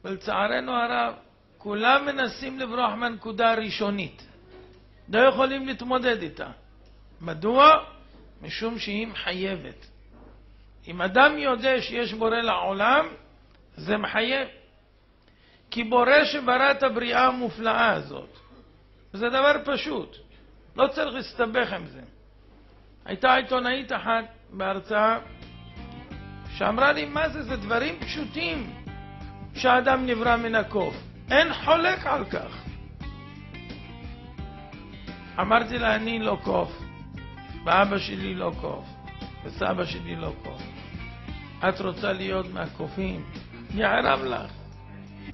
ולצערנו הרב, כולם מנסים לברוח מהנקודה הראשונית. לא יכולים להתמודד איתה. מדוע? משום שהיא מחייבת. אם אדם יודע שיש בורא לעולם, זה מחייב. כי בורא שברא את הבריאה המופלאה הזאת. זה דבר פשוט. לא צריך להסתבך עם זה. הייתה עיתונאית אחת בהרצאה שאמרה לי, מה זה? זה דברים פשוטים שהאדם נברא מן הקוף. אין חולק על כך. אמרתי לה, אני לא קוף, ואבא שלי לא קוף, וסבא שלי לא קוף. את רוצה להיות מהקופים? יערב לך.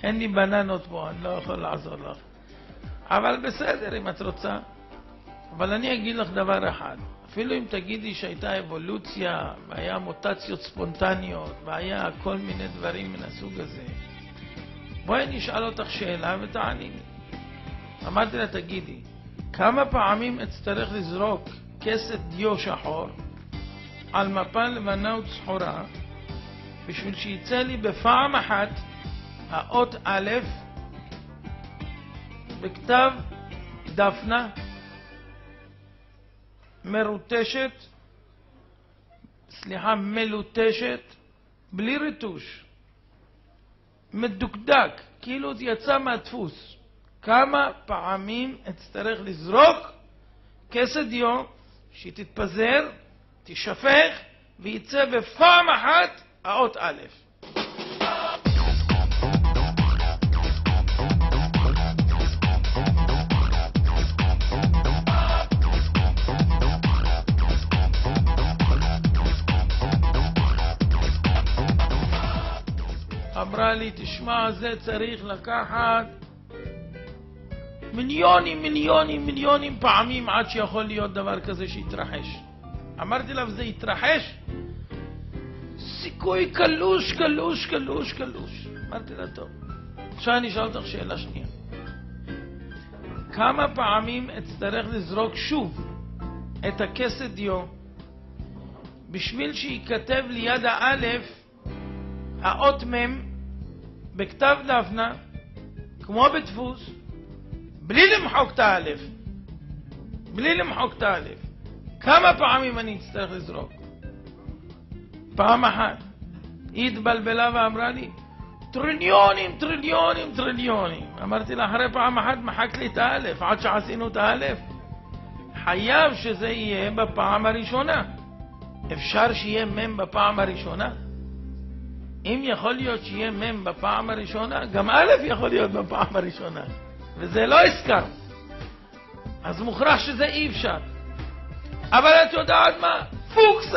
אין לי בננות פה, אני לא יכול לעזור לך. אבל בסדר אם את רוצה. אבל אני אגיד לך דבר אחד. אפילו אם תגידי שהייתה אבולוציה, והיה מוטציות ספונטניות, והיה כל מיני דברים מן הסוג הזה, בואי נשאל אותך שאלה ותעני. אמרתי לה, תגידי, כמה פעמים אצטרך לזרוק כסת דיו שחור על מפה לבנה וצחורה בשביל שיצא לי בפעם אחת האות א' בכתב דפנה מלוטשת בלי ריטוש, מדוקדק, כאילו זה יצא מהדפוס. כמה פעמים אצטרך לזרוק כסת דיו שהיא תתפזר, תשפך ויצא בפעם אחת האות א'. אמרה לי, תשמע, זה צריך לקחת מיליונים פעמים עד שיכול להיות דבר כזה שיתרחש. אמרתי לה, זה יתרחש? סיכוי קלוש. אמרתי לה, טוב. עכשיו אני אשאל אותך שאלה שנייה. כמה פעמים אצטרך לזרוק שוב את הכסת דיו בשביל שיכתב ליד האלף האות מם בכתב דפנה כמו בדפוס, בלי למחוק את האלף, כמה פעמים אני אצטרך לזרוק? פעם אחת. היא התבלבלה ואמרה לי, טריליונים. אמרתי לה, אחרי פעם אחת מחקת לי את האלף, עד שעשינו את האלף. חייב שזה יהיה בפעם הראשונה. אפשר שיהיה מם בפעם הראשונה? אם יכול להיות שיהיה מם בפעם הראשונה, גם א' יכול להיות בפעם הראשונה. וזה לא הזכר. אז מוכרח שזה אי אפשר. אבל את יודעת מה? פוקס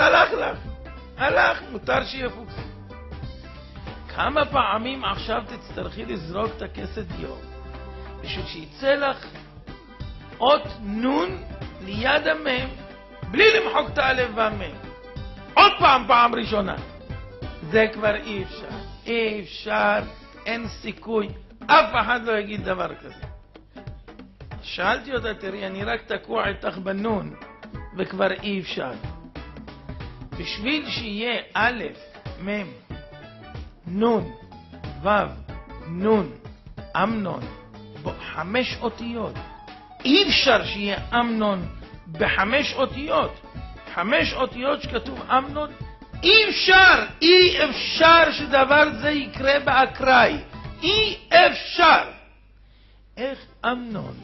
הלך, מותר שיהיה פוקס. כמה פעמים עכשיו תצטרכי לזרוק את הכסת דיו בשביל שיצא לך אות נון ליד המם בלי למחוק את האלף והמם? עוד פעם ראשונה. זה כבר אי אפשר, אין סיכוי, אף אחד לא יגיד דבר כזה. שאלתי אותה, תראי, אני רק תקוע איתך בנון וכבר אי אפשר. בשביל שיהיה א', מ', נון, ו', נון, אמנון, 5 אותיות. אי אפשר שיהיה אמנון ב5 אותיות. 5 אותיות שכתוב אמנון, אי אפשר שדבר זה יקרה באקראי. אי אפשר. איך אמנון,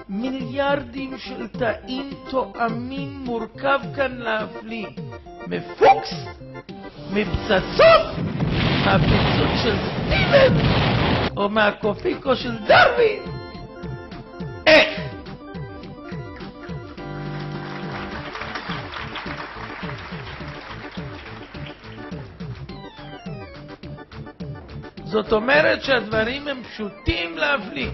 מיליארדים של תאים תואמים מורכב כאן להפליא, מפוקס, מפצצות, מהפיצוץ של סטיבן או מהקופיקו של דרווין? איך? זאת אומרת שהדברים הם פשוטים להפליא.